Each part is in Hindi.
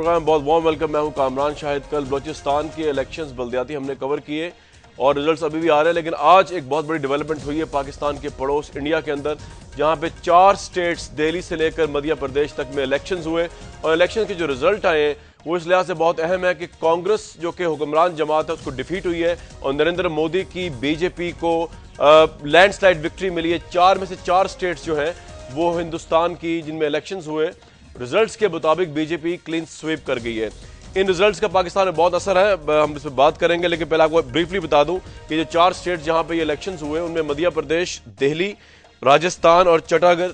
प्रोग्राम में बहुत वार्म वेलकम। मैं हूं कामरान शाहिद। कल बलूचिस्तान के इलेक्शंस बल्दियाती हमने कवर किए और रिजल्ट्स अभी भी आ रहे हैं, लेकिन आज एक बहुत बड़ी डेवलपमेंट हुई है पाकिस्तान के पड़ोस इंडिया के अंदर, जहां पे 4 स्टेट्स दिल्ली से लेकर मध्य प्रदेश तक में इलेक्शंस हुए और इलेक्शन के जो रिजल्ट आए हैं वो इस लिहाज से बहुत अहम है कि कांग्रेस जो कि हुक्मरान जमात है उसको डिफीट हुई है और नरेंद्र मोदी की बीजेपी को लैंडस्लाइड विक्ट्री मिली है। 4 में से 4 स्टेट्स जो हैं वो हिंदुस्तान की जिनमें इलेक्शंस हुए, रिजल्ट्स के मुताबिक बीजेपी क्लीन स्वीप कर गई है। इन रिजल्ट्स का पाकिस्तान में बहुत असर है, हम इस पर बात करेंगे, लेकिन पहले आपको ब्रीफली बता दूं कि जो 4 स्टेट जहां पे ये इलेक्शंस हुए उनमें मध्य प्रदेश, दिल्ली, राजस्थान और चट्टागढ़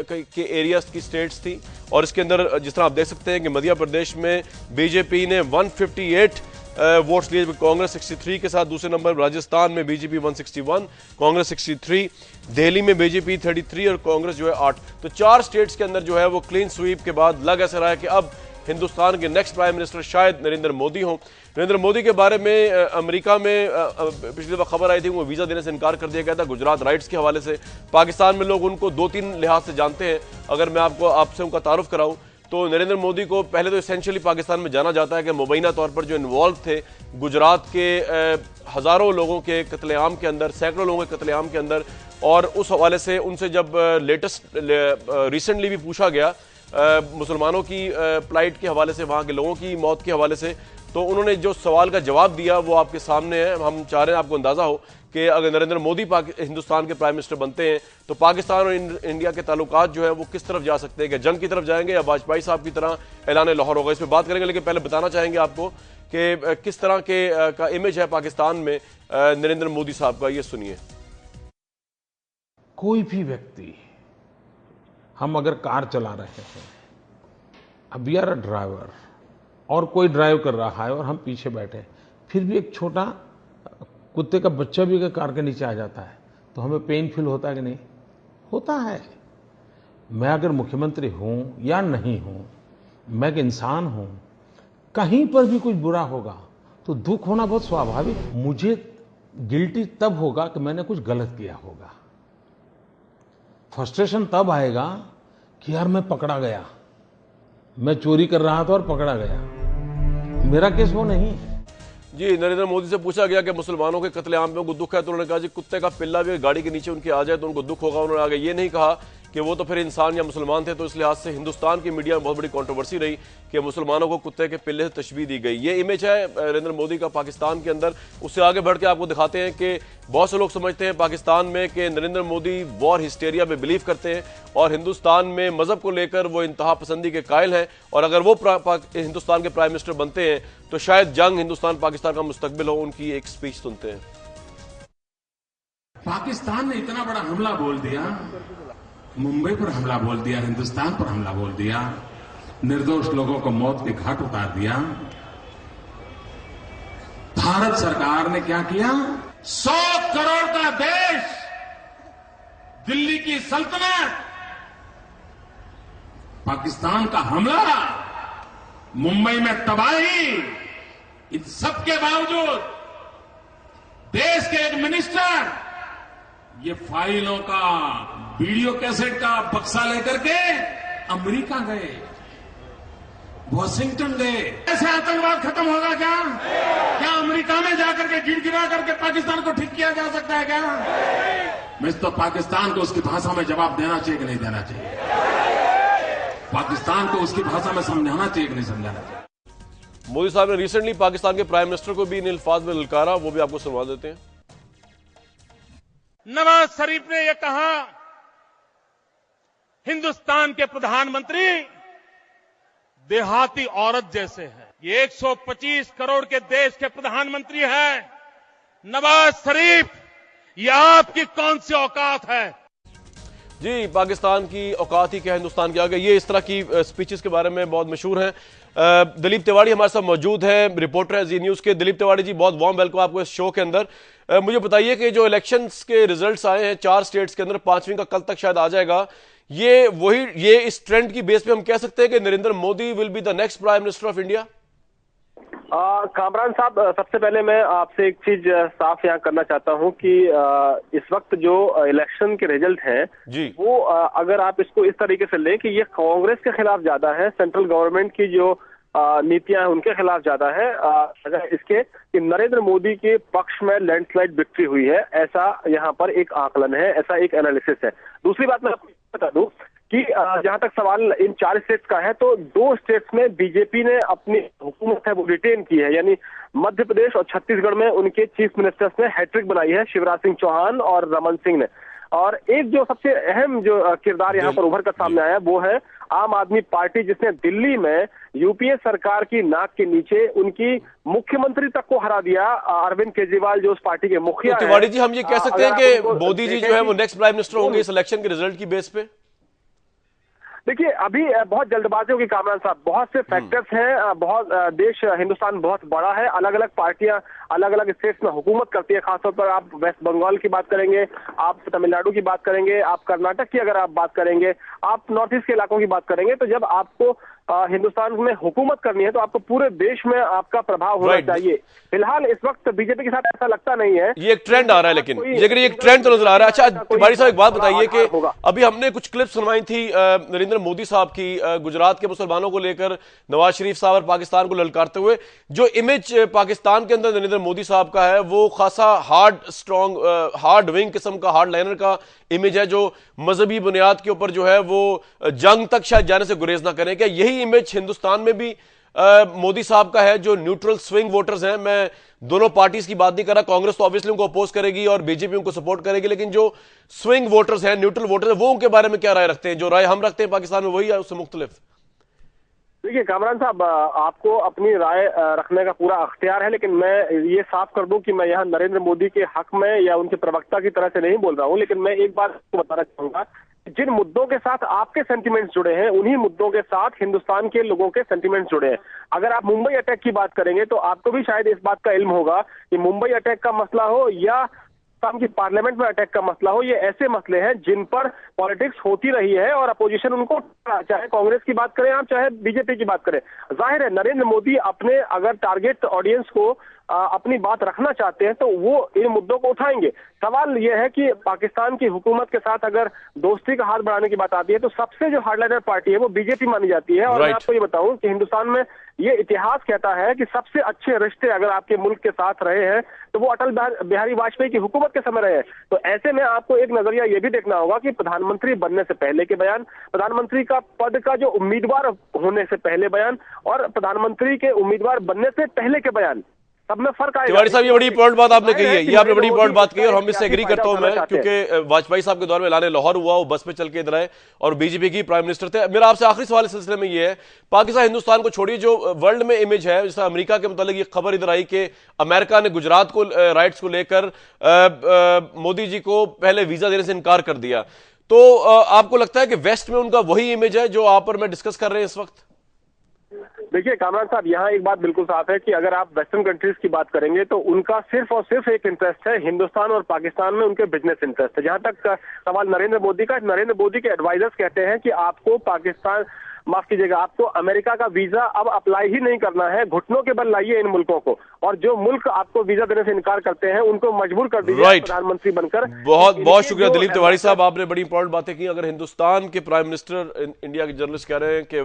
के एरियाज की स्टेट्स थी। और इसके अंदर जिस तरह आप देख सकते हैं कि मध्य प्रदेश में बीजेपी ने 158 वोट्स लिए, कांग्रेस 63 के साथ दूसरे नंबर। राजस्थान में बीजेपी 161, कांग्रेस 63, दिल्ली में बीजेपी 33 और कांग्रेस जो है 8। तो 4 स्टेट्स के अंदर जो है वो क्लीन स्वीप के बाद लग ऐसा रहा है कि अब हिंदुस्तान के नेक्स्ट प्राइम मिनिस्टर शायद नरेंद्र मोदी हों। नरेंद्र मोदी के बारे में अमेरिका में पिछली दफा खबर आई थी, वो वीज़ा देने से इनकार कर दिया गया था गुजरात राइट्स के हवाले से। पाकिस्तान में लोग उनको 2-3 लिहाज से जानते हैं। अगर मैं आपसे उनका तारुफ कराऊं तो नरेंद्र मोदी को पहले तो एसेंशियली पाकिस्तान में जाना जाता है कि मुबैना तौर पर जो इन्वॉल्व थे गुजरात के हज़ारों लोगों के कत्लेआम के अंदर, सैकड़ों लोगों के कत्लेआम के अंदर, और उस हवाले से उनसे जब रिसेंटली भी पूछा गया मुसलमानों की प्लाइट के हवाले से, वहाँ के लोगों की मौत के हवाले से, तो उन्होंने जो सवाल का जवाब दिया वो आपके सामने है। हम चाह रहे हैं आपको अंदाज़ा हो कि अगर नरेंद्र मोदी हिंदुस्तान के प्राइम मिनिस्टर बनते हैं तो पाकिस्तान और इंडिया के ताल्लुकात जो है वो किस तरफ जा सकते हैं, कि जंग की तरफ जाएंगे या वाजपेयी साहब की तरह ऐलान लाहौर होगा। इस पर बात करेंगे, लेकिन पहले बताना चाहेंगे आपको कि किस तरह का इमेज है पाकिस्तान में नरेंद्र मोदी साहब का, ये सुनिए। कोई भी व्यक्ति, हम अगर कार चला रहे हैं, अब वी आर अ ड्राइवर और कोई ड्राइव कर रहा है और हम पीछे बैठे, फिर भी एक छोटा कुत्ते का बच्चा भी अगर कार के नीचे आ जाता है तो हमें पेन फील होता है कि नहीं? होता है। मैं अगर मुख्यमंत्री हूं या नहीं हूं, मैं एक इंसान हूं, कहीं पर भी कुछ बुरा होगा तो दुख होना बहुत स्वाभाविक। मुझे गिल्टी तब होगा कि मैंने कुछ गलत किया होगा। फ्रस्ट्रेशन तब आएगा कि यार मैं पकड़ा गया, मैं चोरी कर रहा था और पकड़ा गया। मेरा केस वो नहीं है। जी, नरेंद्र मोदी से पूछा गया कि मुसलमानों के कत्लेआम में उनको दुख है, तो उन्होंने कहा जी कुत्ते का पिल्ला भी गाड़ी के नीचे उनके आ जाए तो उनको दुख होगा। उन्होंने आगे ये नहीं कहा कि वो तो फिर इंसान या मुसलमान थे। तो इस लिहाज से हिंदुस्तान की मीडिया में बहुत बड़ी कंट्रोवर्सी रही कि मुसलमानों को कुत्ते के पिल्ले से तशबीह दी गई। ये इमेज है नरेंद्र मोदी का पाकिस्तान के अंदर। उससे आगे बढ़ के आपको दिखाते हैं कि बहुत से लोग समझते हैं पाकिस्तान में कि नरेंद्र मोदी वॉर हिस्टेरिया में बिलीव करते हैं और हिंदुस्तान में मजहब को लेकर वो इंतहा पसंदी के कायल हैं, और अगर वो हिंदुस्तान के प्राइम मिनिस्टर बनते हैं तो शायद जंग हिंदुस्तान पाकिस्तान का मुस्तकबिल हो। उनकी एक स्पीच सुनते हैं। पाकिस्तान ने इतना बड़ा हमला बोल दिया, मुंबई पर हमला बोल दिया, हिंदुस्तान पर हमला बोल दिया, निर्दोष लोगों को मौत के घाट उतार दिया। भारत सरकार ने क्या किया? 100 करोड़ का देश, दिल्ली की सल्तनत, पाकिस्तान का हमला, मुंबई में तबाही, इन सब के बावजूद देश के एक मिनिस्टर ये फाइलों का, वीडियो कैसेट का बक्सा लेकर के अमेरिका गए, वॉशिंगटन गए। ऐसे आतंकवाद खत्म होगा क्या? क्या अमेरिका में जाकर के गिड़गिड़ा करके पाकिस्तान को ठीक किया जा सकता है क्या? मैं तो पाकिस्तान को उसकी भाषा में जवाब देना चाहिए कि नहीं देना चाहिए? पाकिस्तान को उसकी भाषा में समझाना चाहिए कि नहीं समझाना चाहिए? मोदी साहब ने रिसेंटली पाकिस्तान के प्राइम मिनिस्टर को भी इन अल्फाज में ललकारा, वो भी आपको सुनवा देते हैं। नवाज शरीफ ने यह कहा, हिंदुस्तान के प्रधानमंत्री देहाती औरत जैसे हैं। ये 125 करोड़ के देश के प्रधानमंत्री हैं। नवाज शरीफ, ये आपकी कौन सी औकात है? जी, पाकिस्तान की औकात ही क्या हिंदुस्तान के आगे, ये इस तरह की स्पीचेस के बारे में बहुत मशहूर हैं। दिलीप तिवाड़ी हमारे साथ मौजूद है, रिपोर्टर है जी न्यूज़ के। दिलीप तिवाड़ी जी, बहुत वार्म वेलकम आपको इस शो के अंदर। मुझे बताइए कि जो इलेक्शंस के रिजल्ट्स आए हैं 4 स्टेट्स के अंदर, 5वीं का कल तक शायद आ जाएगा, ये इस ट्रेंड की बेस पे हम कह सकते हैं कि Narendra Modi will be the next prime minister of India? Kamran साहब, सबसे पहले मैं आपसे एक चीज साफ यहाँ करना चाहता हूँ कि इस वक्त जो इलेक्शन के रिजल्ट हैं वो अगर आप इसको इस तरीके से लें कि ये कांग्रेस के खिलाफ ज्यादा है, सेंट्रल गवर्नमेंट की जो नीतियां हैं उनके खिलाफ ज्यादा है अगर इसके कि नरेंद्र मोदी के पक्ष में लैंडस्लाइड विक्ट्री हुई है, ऐसा यहाँ पर एक आकलन है, ऐसा एक एनालिसिस है। दूसरी बात मैं आपको बता दूं कि जहां तक सवाल इन 4 स्टेट्स का है, तो 2 स्टेट्स में बीजेपी ने अपनी हुकूमत है वो रिटेन की है, यानी मध्य प्रदेश और छत्तीसगढ़ में उनके चीफ मिनिस्टर्स ने हैट्रिक बनाई है, शिवराज सिंह चौहान और रमन सिंह ने। और एक जो सबसे अहम जो किरदार यहाँ पर उभर कर सामने आया वो है आम आदमी पार्टी, जिसने दिल्ली में यूपीए सरकार की नाक के नीचे उनकी मुख्यमंत्री तक को हरा दिया। अरविंद केजरीवाल जो उस पार्टी के मुखिया तो तिवारी जी, हम ये कह सकते हैं कि मोदी जी जो है वो नेक्स्ट प्राइम मिनिस्टर होंगे इस इलेक्शन के रिजल्ट की बेस पे? देखिए, अभी बहुत जल्दबाजियों की कामरान साहब, बहुत से फैक्टर्स हैं, बहुत देश हिंदुस्तान बहुत बड़ा है, अलग अलग पार्टियां अलग अलग स्टेट्स में हुकूमत करती है। खासतौर पर आप वेस्ट बंगाल की बात करेंगे, आप तमिलनाडु की बात करेंगे, आप कर्नाटक की अगर आप बात करेंगे, आप नॉर्थ ईस्ट के इलाकों की बात करेंगे, तो जब आपको हिंदुस्तान में हुकूमत करनी है तो आपको पूरे देश में आपका प्रभाव होना चाहिए। फिलहाल इस वक्त बीजेपी के साथ ऐसा लगता नहीं है। ये एक ट्रेंड आ रहा है, लेकिन ये एक ट्रेंड तो नजर आ रहा है। अच्छा तिवारी साहब, एक बात बताइए कि अभी हमने कुछ क्लिप सुनवाई थी नरेंद्र मोदी साहब की गुजरात के मुसलमानों को लेकर, नवाज शरीफ साहब और पाकिस्तान को ललकारते हुए। जो इमेज पाकिस्तान के अंदर नरेंद्र मोदी साहब का है वो खासा हार्ड विंग किस्म का, हार्ड लाइनर का इमेज है, जो मजहबी बुनियाद के ऊपर जो है वो जंग तक शायद जाने से गुरेज ना करें। क्या यही इमेज हिंदुस्तान में भी मोदी साहब का है, जो न्यूट्रल स्विंग वोटर्स हैं? मैं दोनों पार्टीज की बात नहीं कर रहा, कांग्रेस तो ऑब्वियसली उनको अपोज करेगी और बीजेपी उनको सपोर्ट करेगी, लेकिन जो स्विंग वोटर्स हैं, न्यूट्रल वोटर्स हैं, वो उनके बारे में क्या राय रखते हैं? जो राय हम रखते हैं पाकिस्तान में वही है उससे मुख्तलिफ? देखिए कामरान साहब, आपको अपनी राय रखने का पूरा अख्तियार है, लेकिन मैं ये साफ कर दूं कि मैं यहाँ नरेंद्र मोदी के हक में या उनके प्रवक्ता की तरह से नहीं बोल रहा हूँ, लेकिन मैं एक बात आपको बताना चाहूंगा, जिन मुद्दों के साथ आपके सेंटिमेंट्स जुड़े हैं उन्हीं मुद्दों के साथ हिंदुस्तान के लोगों के सेंटिमेंट्स जुड़े हैं। अगर आप मुंबई अटैक की बात करेंगे तो आपको भी शायद इस बात का इल्म होगा कि मुंबई अटैक का मसला हो या की पार्लियामेंट में अटैक का मसला हो, ये ऐसे मसले हैं जिन पर पॉलिटिक्स होती रही है और अपोजिशन उनको, चाहे कांग्रेस की बात करें आप, चाहे बीजेपी की बात करें। जाहिर है नरेंद्र मोदी अपने अगर टारगेट ऑडियंस को अपनी बात रखना चाहते हैं तो वो इन मुद्दों को उठाएंगे। सवाल यह है कि पाकिस्तान की हुकूमत के साथ अगर दोस्ती का हाथ बढ़ाने की बात आती है तो सबसे जो हार्डलाइनर पार्टी है वो बीजेपी मानी जाती है। और मैं आपको ये बताऊं कि हिंदुस्तान में ये इतिहास कहता है कि सबसे अच्छे रिश्ते अगर आपके मुल्क के साथ रहे हैं तो वो अटल बिहारी वाजपेयी की हुकूमत के समय रहे हैं। तो ऐसे में आपको एक नजरिया ये भी देखना होगा कि प्रधानमंत्री बनने से पहले के बयान, प्रधानमंत्री का पद का जो उम्मीदवार होने से पहले बयान और प्रधानमंत्री के उम्मीदवार बनने से पहले के बयान, सब में फर्क आएगा। तिवारी साहब, ये बड़ी इंपॉर्टेंट बात आपने कही है, ये आपने बड़ी इंपॉर्टेंट बात कही और हम इससे एग्री करता हूं मैं, क्योंकि वाजपेयी साहब के दौर में ऐलान लाहौर हुआ, वो बस पे चल के इधर आए और बीजेपी की प्राइम मिनिस्टर थे। मेरा आपसे आखिरी सवाल इस सिलसिले में ये है, पाकिस्तान हिंदुस्तान को छोड़िए, जो वर्ल्ड में इमेज है, जैसे अमेरिका के मुतालिक ये खबर इधर आई कि अमेरिका ने गुजरात को राइट्स को लेकर मोदी जी को पहले वीजा देने से इनकार कर दिया, तो आपको लगता है कि वेस्ट में उनका वही इमेज है जो आप और मैं डिस्कस कर रहे हैं इस वक्त? देखिए कामरान साहब, यहाँ एक बात बिल्कुल साफ है कि अगर आप वेस्टर्न कंट्रीज की बात करेंगे तो उनका सिर्फ और सिर्फ एक इंटरेस्ट है, हिंदुस्तान और पाकिस्तान में उनके बिजनेस इंटरेस्ट है। जहां तक सवाल नरेंद्र मोदी का, नरेंद्र मोदी के एडवाइजर्स कहते हैं कि आपको पाकिस्तान, माफ कीजिएगा, आपको अमेरिका का वीजा अब अप्लाई ही नहीं करना है, घुटनों के बल लाइए इन मुल्कों को, और जो मुल्क आपको वीजा देने से इनकार करते हैं उनको मजबूर कर दीजिए प्रधानमंत्री बनकर। बहुत बहुत शुक्रिया दिलीप तिवारी साहब, आपने बड़ी इंपॉर्टेंट बातें की। अगर हिंदुस्तान के प्राइम मिनिस्टर, इंडिया के जर्नलिस्ट कह रहे हैं कि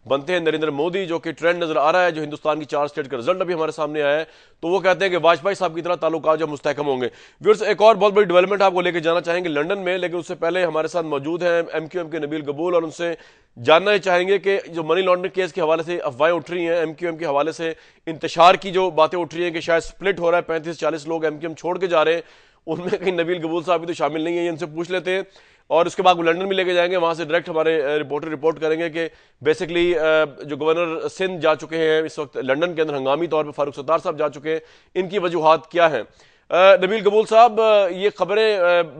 बनते हैं नरेंद्र मोदी, जो कि ट्रेंड नजर आ रहा है, जो हिंदुस्तान की 4 स्टेट का रिजल्ट अभी हमारे सामने आया है, तो वो कहते हैं कि वाजपेयी साहब की तरह ताल्लुकात जो मुस्तहकम होंगे। व्यूअर्स, एक और बहुत बड़ी डेवलपमेंट आपको लेकर जाना चाहेंगे लंदन में, लेकिन उससे पहले हमारे साथ मौजूद हैं एमक्यूएम के नबील कबूल, और उनसे जानना चाहेंगे कि जो मनी लॉन्ड्रिंग केस के हवाले से अफवाहें उठ रही हैं, एमक्यूएम के हवाले से इंतशार की जो बातें उठ रही हैं कि शायद स्प्लिट हो रहा है, 35-40 लोग एमक्यूएम छोड़ के जा रहे हैं, उनमें कहीं नबील कबूल साहब भी तो शामिल नहीं है, इनसे पूछ लेते हैं। और उसके बाद वो लंदन भी लेके जाएंगे, वहां से डायरेक्ट हमारे रिपोर्टर रिपोर्ट करेंगे कि बेसिकली जो गवर्नर सिंध जा चुके हैं इस वक्त लंदन के अंदर, हंगामी तौर पर फारूक सत्तार साहब जा चुके हैं, इनकी वजूहात क्या हैं। नबील कबूल साहब, ये खबरें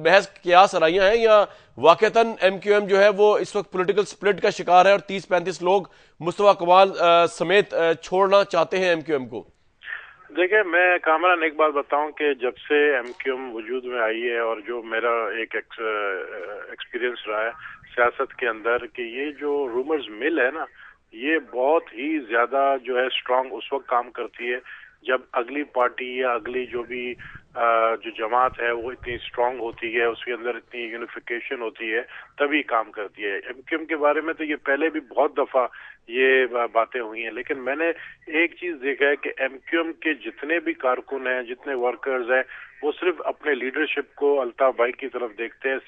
महज कियास आराइयां हैं या वाकईतन एमक्यूएम जो है वो इस वक्त पॉलिटिकल स्प्लिट का शिकार है और 30-35 लोग मुस्तफा कमाल समेत छोड़ना चाहते हैं एमक्यूएम को? देखिए, मैं कामरान एक बात बताऊं कि जब से एमक्यूएम वजूद में आई है और जो मेरा एक एक्सपीरियंस रहा है सियासत के अंदर, कि ये जो रूमर्स मिल है ना, ये बहुत ही ज्यादा जो है स्ट्रांग उस वक्त काम करती है जब अगली पार्टी या अगली जो भी जो जमात है वो इतनी स्ट्रांग होती है, उसके अंदर इतनी यूनिफिकेशन होती है, तभी काम करती है। एमक्यूएम के बारे में तो ये पहले भी बहुत दफा ये बातें हुई हैं, लेकिन मैंने एक चीज देखा है कि एमक्यूएम के जितने भी कारकुन हैं, जितने वर्कर्स हैं, वो सिर्फ अपने लीडरशिप को अल्ताफ भाई की तरफ देखते हैं।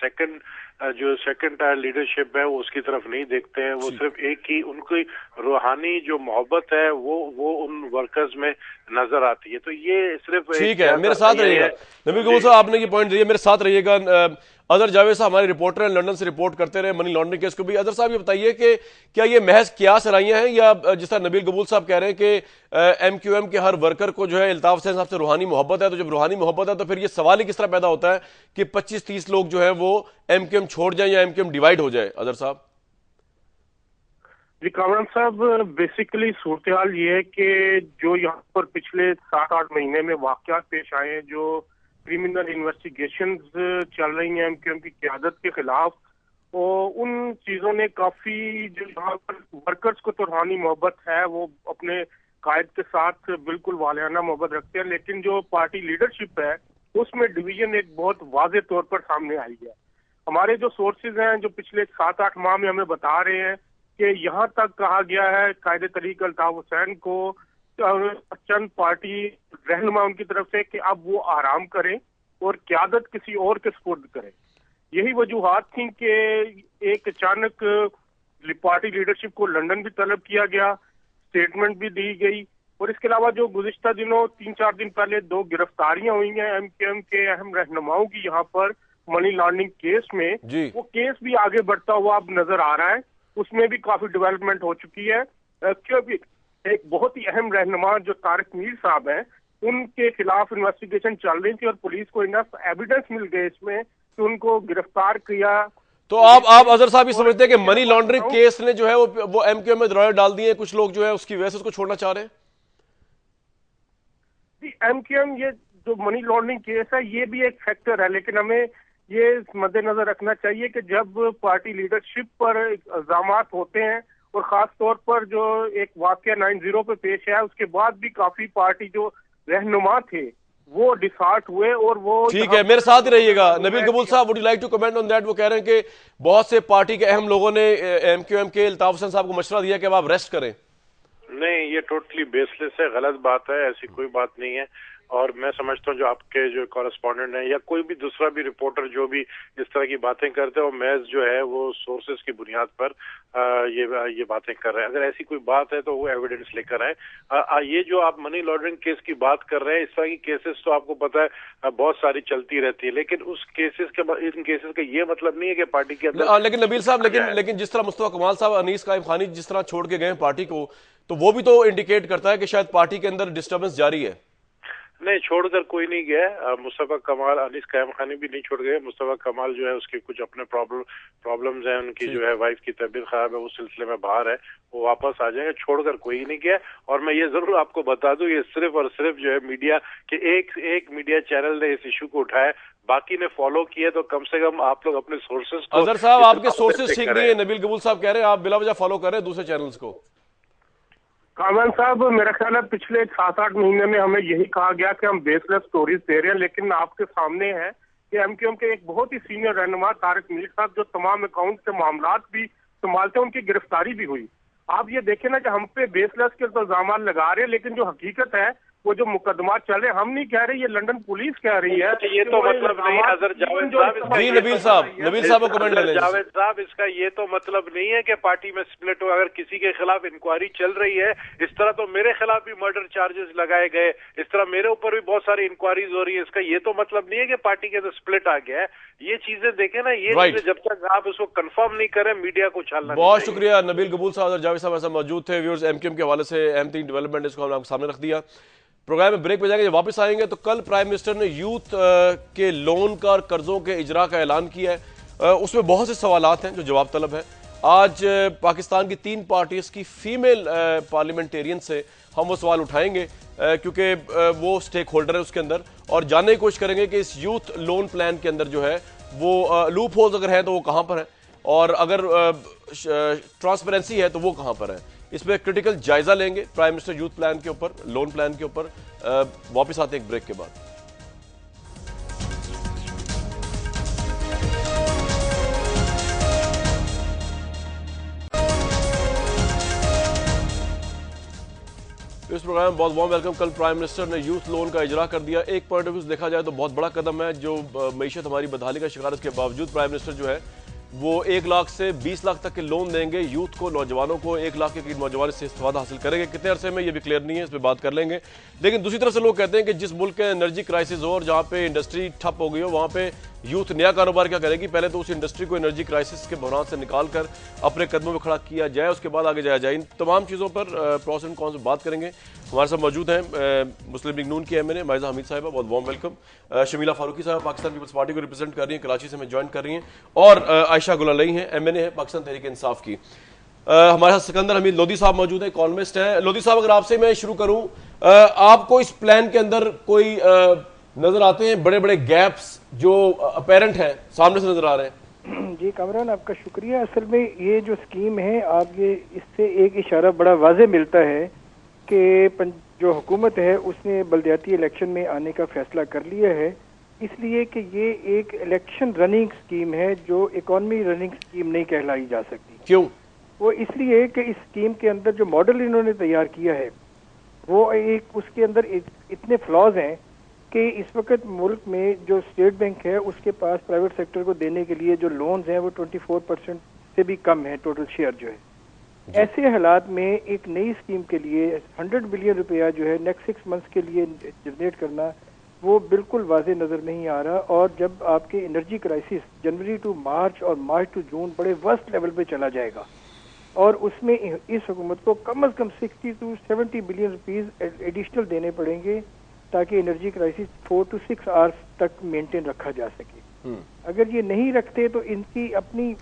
जो सेकंड टायर लीडरशिप है वो उसकी तरफ नहीं देखते हैं। वो सिर्फ एक ही उनकी रूहानी जो मोहब्बत है वो उन वर्कर्स में नजर आती है। तो ये सिर्फ ठीक है, मेरे साथ रहिएगा नबील कबूल साहब, आपने ये पॉइंट दिया, मेरे साथ रहिएगा। अदर जावेद साहब हमारे रिपोर्टर हैं, लंदन से रिपोर्ट करते रहे मनी लॉन्ड्रिंग केस को भी। अदर साहब ये बताइए कि क्या ये महज कियास राइयां हैं, या जिस तरह नबील कबूल साहब कह रहे हैं कि एमक्यूएम के हर वर्कर को जो है अल्ताफ हुसैन साहब से रूहानी मोहब्बत है, तो जब रूहानी मोहब्बत है तो फिर ये सवाल ही किस तरह पैदा होता है कि 25-30 लोग जो है वो एमक्यूएम छोड़ जाए या एमक्यूएम डिवाइड हो जाए? अदर साहब जी, कामरान साहब, बेसिकली सूरत हाल ये है कि जो यहाँ पर पिछले 7-8 महीने में वाकयात पेश आए हैं, जो क्रिमिनल इन्वेस्टिगेशंस चल रही हैं एमक्यूएम की क़यादत के खिलाफ, और उन चीजों ने काफी, जो यहाँ पर वर्कर्स को तो रूहानी मोहब्बत है, वो अपने कायद के साथ बिल्कुल वालियाना मोहब्बत रखते हैं, लेकिन जो पार्टी लीडरशिप है उसमें डिवीजन एक बहुत वाज़े तौर पर सामने आई है। हमारे जो सोर्सेज हैं जो पिछले 7-8 माह में हमें बता रहे हैं कि यहाँ तक कहा गया है कायदे तरीक अल्ताफ हुसैन को चंद पार्टी रहनुमा उनकी तरफ से कि अब वो आराम करें और क़यादत किसी और के सुपुर्द करें। यही वजूहात थी कि एक अचानक पार्टी लीडरशिप को लंदन भी तलब किया गया, स्टेटमेंट भी दी गई, और इसके अलावा जो गुज़िश्ता दिनों 3-4 दिन पहले 2 गिरफ्तारियां हुई हैं एमक्यूएम के अहम रहनुमाओं की यहाँ पर मनी लॉन्ड्रिंग केस में, वो केस भी आगे बढ़ता हुआ अब नजर आ रहा है। उसमें भी काफी डेवलपमेंट हो चुकी है, क्योंकि एक बहुत ही अहम रहनुमा जो तारिक मीर साहब हैं, उनके खिलाफ इन्वेस्टिगेशन चल रही थी और पुलिस को इनफ एविडेंस मिल गए इसमें कि उनको गिरफ्तार किया। तो आप अजहर साहब ये समझते हैं कि मनी लॉन्ड्रिंग केस ने जो है वो एमक्यूएम में दरार डाल दी है, कुछ लोग जो है उसकी वजह से उसको छोड़ना चाह रहे हैं? एमक्यूएम, ये जो मनी लॉन्ड्रिंग केस है ये भी एक फैक्टर है, लेकिन हमें ये मद्देनजर रखना चाहिए कि जब पार्टी लीडरशिप पर इल्जामात होते हैं, और खास तौर पर जो एक वाकया 9/0 पे पेश है, उसके बाद भी काफी पार्टी जो रहनुमा थे वो डिसहार्ट हुए, और वो ठीक है, मेरे साथ ही रहिएगा। Nabeel Qabool sahab, would you like to comment on that? वो कह रहे हैं कि बहुत से पार्टी के अहम लोगों ने एमक्यूएम के अल्ताफ हुसैन साहब को मशवरा दिया कि अब आप रेस्ट करें। नहीं, ये टोटली बेसलेस है, गलत बात है, ऐसी कोई बात नहीं है। और मैं समझता हूँ जो आपके जो कॉरेस्पॉन्डेंट हैं या कोई भी दूसरा भी रिपोर्टर जो भी इस तरह की बातें करते हैं, वो महज जो है वो सोर्सेज की बुनियाद पर ये बातें कर रहे हैं। अगर ऐसी कोई बात है तो वो एविडेंस लेकर आए। ये जो आप मनी लॉन्ड्रिंग केस की बात कर रहे हैं, इस तरह की केसेस तो आपको पता है बहुत सारी चलती रहती है, लेकिन उस केसेस के इन केसेस का ये मतलब नहीं है कि पार्टी के अंदर। लेकिन नबील साहब, लेकिन जिस तरह मुस्तफा कमाल साहब अनीस कायम खानी जिस तरह छोड़ के गए पार्टी को, तो वो भी तो इंडिकेट करता है कि शायद पार्टी के अंदर डिस्टर्बेंस जारी है। नहीं, छोड़कर कोई नहीं गया। मुस्तफा कमाल, अनीस कायम खानी भी नहीं छोड़ गए। मुस्तफा कमाल जो है उसके कुछ अपने प्रॉब्लम्स हैं, उनकी जो है वाइफ की तबीयत खराब है, उस सिलसिले में बाहर है, वो वापस आ जाएंगे। छोड़कर कोई नहीं गया। और मैं ये जरूर आपको बता दूं, ये सिर्फ और सिर्फ जो है मीडिया के एक मीडिया चैनल ने इस इशू को उठाया, बाकी ने फॉलो किया, तो कम से कम आप लोग अपने सोर्सेज को। अजहर साहब, आपके सोर्सेज ठीक नहीं है, नबील कबूल साहब कह रहे हैं आप बिला वजह फॉलो कर रहे हैं दूसरे चैनल्स को। कामरान साहब, मेरा ख्याल है पिछले 7-8 महीने में हमें यही कहा गया कि हम बेसलेस स्टोरीज दे रहे हैं, लेकिन आपके सामने है कि एमक्यूएम के एक बहुत ही सीनियर रहनुमा तारिक मीर साहब, जो तमाम अकाउंट के मामलात भी संभालते हैं, उनकी गिरफ्तारी भी हुई। आप ये देखें ना कि हम पे बेसलेस के इल्जाम लगा रहे हैं, लेकिन जो हकीकत है वो जो मुकदमा चल रहे, हम नहीं कह रहे, ये लंदन पुलिस कह रही है। ये तो मतलब नहीं अजहर जावेद साहब, जी नबील साहब को कमेंट ले लें। जावेद साहब, इसका ये तो मतलब नहीं है कि पार्टी में स्प्लिट हो। अगर किसी के खिलाफ इंक्वायरी चल रही है, इस तरह तो मेरे खिलाफ भी मर्डर चार्जेस लगाए गए, इस तरह मेरे ऊपर भी बहुत सारी इंक्वायरीज हो रही है। इसका ये तो मतलब नहीं है कि पार्टी के अंदर स्प्लिट आ गया है। ये चीजें देखें ना, ये चीजें जब तक आप इसको कंफर्म नहीं करें, मीडिया को उछालना। बहुत शुक्रिया नबील कबूल साहब और जावेद साहब ऐसा मौजूद थे। व्यूअर्स, एमक्यूएम के हवाले से अहम तीन डेवलपमेंट इसको हमने आपके सामने रख दिया। प्रोग्राम में ब्रेक पे जाएंगे, जब वापस आएंगे तो कल प्राइम मिनिस्टर ने यूथ के लोन का और कर्जों के इजरा का ऐलान किया है। उसमें बहुत से सवालात हैं जो जवाब तलब है। आज पाकिस्तान की 3 पार्टीज की फीमेल पार्लियामेंटेरियन से हम वो सवाल उठाएंगे, क्योंकि वो स्टेक होल्डर है उसके अंदर, और जानने की कोशिश करेंगे कि इस यूथ लोन प्लान के अंदर जो है वो लूप होल्स अगर हैं तो वो कहाँ पर है, और अगर ट्रांसपेरेंसी है तो वो कहाँ पर है। इसमें क्रिटिकल जायजा लेंगे प्राइम मिनिस्टर यूथ प्लान के ऊपर, लोन प्लान के ऊपर। वापस आते हैं एक ब्रेक के बाद। इस प्रोग्राम में बहुत वार्म वेलकम। कल प्राइम मिनिस्टर ने यूथ लोन का इजरा कर दिया। एक पॉइंट ऑफ व्यू से देखा जाए तो बहुत बड़ा कदम है। जो मईशत हमारी बदहाली का शिकार के बावजूद प्राइम मिनिस्टर जो है वो 1 लाख से 20 लाख तक के लोन देंगे यूथ को, नौजवानों को। 1 लाख के नौजवान इससे इस्तेफादा हासिल करेंगे। कितने अरसे में ये भी क्लियर नहीं है, इस पर बात कर लेंगे। लेकिन दूसरी तरफ से लोग कहते हैं कि जिस मुल्क के एनर्जी क्राइसिस हो और जहाँ पे इंडस्ट्री ठप हो गई हो, वहाँ पे यूथ नया कारोबार क्या करेगी? पहले तो उस इंडस्ट्री को एनर्जी क्राइसिस के बहरान से निकाल कर अपने कदमों पर खड़ा किया जाए, उसके बाद आगे जाया जाए। इन तमाम चीज़ों पर प्रोस एंड कॉन्स बात करेंगे। हमारे साथ मौजूद हैं मुस्लिम लीग नून की एमएनए माइजा हमीद साहिबा, बहुत वार्म वेलकम। शमीला फारूकी साहब पाकिस्तान पीपल्स पार्टी को रिप्रेजेंट कर रही हैं, कराची से हमें ज्वाइन कर रही हैं। और आयशा गुलालई हैं, एमएनए है पाकिस्तान तहरीक इंसाफ की। हमारे साथ सिकंदर हमीद लोधी साहब मौजूद है, इकोनॉमिस्ट हैं। लोधी साहब, अगर आपसे मैं शुरू करूं, आपको इस प्लान के अंदर कोई नजर आते हैं बड़े बड़े गैप्स जो अपेरेंट हैं, सामने से नजर आ रहे हैं? जी कामरान, आपका शुक्रिया। असल में ये जो स्कीम है, आप ये इससे एक इशारा बड़ा वाज़े मिलता है कि जो हुकूमत है उसने बल्दियाती इलेक्शन में आने का फैसला कर लिया है, इसलिए कि ये एक इलेक्शन रनिंग स्कीम है जो इकॉनमी रनिंग स्कीम नहीं कहलाई जा सकती। क्यों? वो इसलिए कि इस स्कीम के अंदर जो मॉडल इन्होंने तैयार किया है वो एक उसके अंदर इतने फ्लॉज हैं कि इस वक्त मुल्क में जो स्टेट बैंक है उसके पास प्राइवेट सेक्टर को देने के लिए जो लोन्स हैं वो 24% से भी कम है टोटल शेयर जो है। ऐसे हालात में एक नई स्कीम के लिए 100 बिलियन रुपया जो है नेक्स्ट 6 मंथ्स के लिए जनरेट करना वो बिल्कुल वाज़े नज़र नहीं आ रहा। और जब आपके एनर्जी क्राइसिस जनवरी टू मार्च और मार्च टू जून बड़े वर्स्ट लेवल पे चला जाएगा और उसमें इस हुकूमत को कम से कम 60 to 70 बिलियन रुपीस एडिशनल देने पड़ेंगे ताकि एनर्जी क्राइसिस 4 to 6 आवर्स तक मेंटेन रखा जा सके। अगर ये नहीं रखते तो इनकी अपनी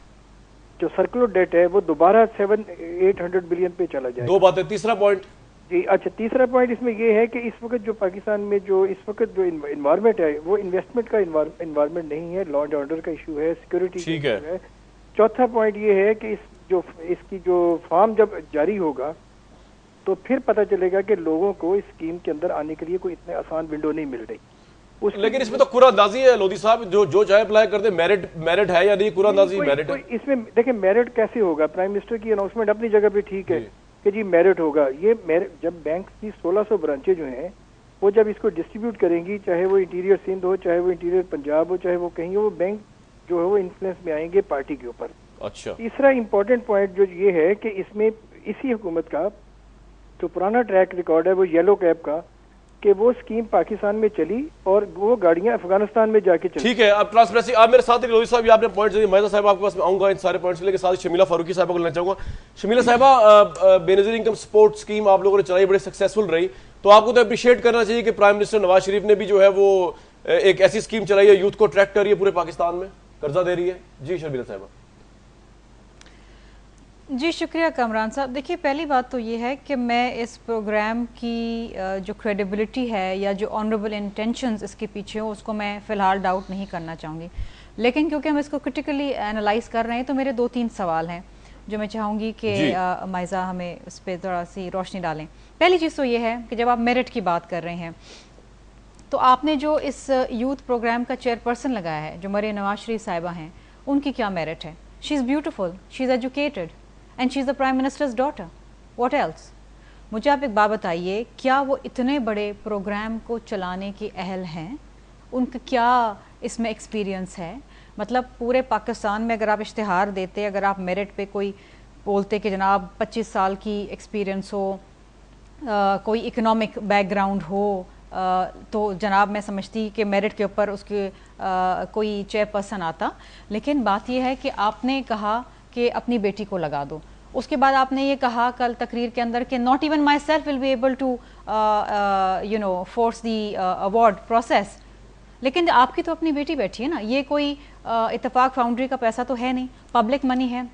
जो सर्कुलर डेट है वो दोबारा 700-800 बिलियन पे चला जाएगा। दो बातें। तीसरा पॉइंट जी, अच्छा, तीसरा पॉइंट इसमें ये है कि इस वक्त जो पाकिस्तान में जो इस वक्त जो इन्वायरमेंट है वो इन्वेस्टमेंट का इन्वायरमेंट नहीं है, लॉ एंड ऑर्डर का इशू है, सिक्योरिटी का इशू है। चौथा पॉइंट ये है कि इसकी जो फॉर्म जब जारी होगा तो फिर पता चलेगा कि लोगों को इस स्कीम के अंदर आने के लिए कोई इतने आसान विंडो नहीं मिल रही। लेकिन इसमें तो कुरांदाजी है लोधी साहब, जो चाहे अप्लाई कर दे। मेरिट है या नहीं? कुरांदाजी मेरिट है इसमें। देखिए मेरिट कैसे होगा? प्राइम मिनिस्टर की अनाउंसमेंट अपनी जगह पे ठीक है कि जी मेरिट होगा। ये मेरिट जब बैंक की 1600 ब्रांचें जो हैं वो जब इसको डिस्ट्रीब्यूट करेंगी, चाहे वो इंटीरियर सिंध हो, चाहे वो इंटीरियर पंजाब हो, चाहे वो कहीं हो, वो बैंक जो है वो इन्फ्लुएंस में आएंगे पार्टी के ऊपर। अच्छा, तीसरा इंपॉर्टेंट पॉइंट जो ये है कि इसमें इसी हुकूमत का जो पुराना ट्रैक रिकॉर्ड है वो येलो कैब का, कि वो स्कीम पाकिस्तान में चली और वो गाड़ियां अफगानिस्तान में जाके चली। ठीक है, अब ट्रांसपेरेंसी आप मेरे साथ लोधी साहब, आपने पॉइंट दिए। मैजा साहब आपके पास में आऊंगा इन सारे पॉइंट्स लेके, साथ शमीला फारूकी साहब को लेना चाहूंगा। शमीला साहबा, बेनजीर इनकम सपोर्ट स्कीम आप लोगों ने चलाई, बड़ी सक्सेसफुल रही, तो आपको तो अप्रिशिएट करना चाहिए कि प्राइम मिनिस्टर नवाज शरीफ ने भी जो है वो एक ऐसी स्कीम चलाई है, यूथ को अट्रैक्ट कर रही है, पूरे पाकिस्तान में कर्जा दे रही है। जी शमीला साहबा। जी शुक्रिया कामरान साहब। देखिए पहली बात तो ये है कि मैं इस प्रोग्राम की जो क्रेडिबिलिटी है या जो ऑनरेबल इंटेंशंस इसके पीछे हो उसको मैं फ़िलहाल डाउट नहीं करना चाहूँगी, लेकिन क्योंकि हम इसको क्रिटिकली एनालाइज कर रहे हैं तो मेरे 2-3 सवाल हैं जो मैं चाहूँगी कि माइजा हमें उस पर थोड़ा सी रोशनी डालें। पहली चीज़ तो ये है कि जब आप मेरिट की बात कर रहे हैं तो आपने जो इस यूथ प्रोग्राम का चेयरपर्सन लगाया है जो मरियम नवाज शरीफ साहिबा हैं, उनकी क्या मेरिट है? She is beautiful, she is educated and she is the prime ministers daughter, what else? मुझे आप एक बात बताइए, क्या वो इतने बड़े प्रोग्राम को चलाने के अहल हैं? उनका क्या इसमें एक्सपीरियंस है? मतलब पूरे पाकिस्तान में अगर आप इश्तिहार देते, अगर आप मेरिट पे कोई बोलते कि जनाब 25 साल की एक्सपीरियंस हो, कोई इकोनॉमिक बैकग्राउंड हो, तो जनाब मैं समझती कि मेरिट के ऊपर उसके कोई चेयरपर्सन आता। लेकिन बात यह है कि आपने कहा कि अपनी बेटी को लगा दो, उसके बाद आपने ये कहा कल तकरीर के अंदर कि not even myself will be able to force the award process. लेकिन आपकी तो अपनी बेटी बैठी है ना, ये कोई इत्तेफाक फाउंड्री का पैसा तो है नहीं, पब्लिक मनी है,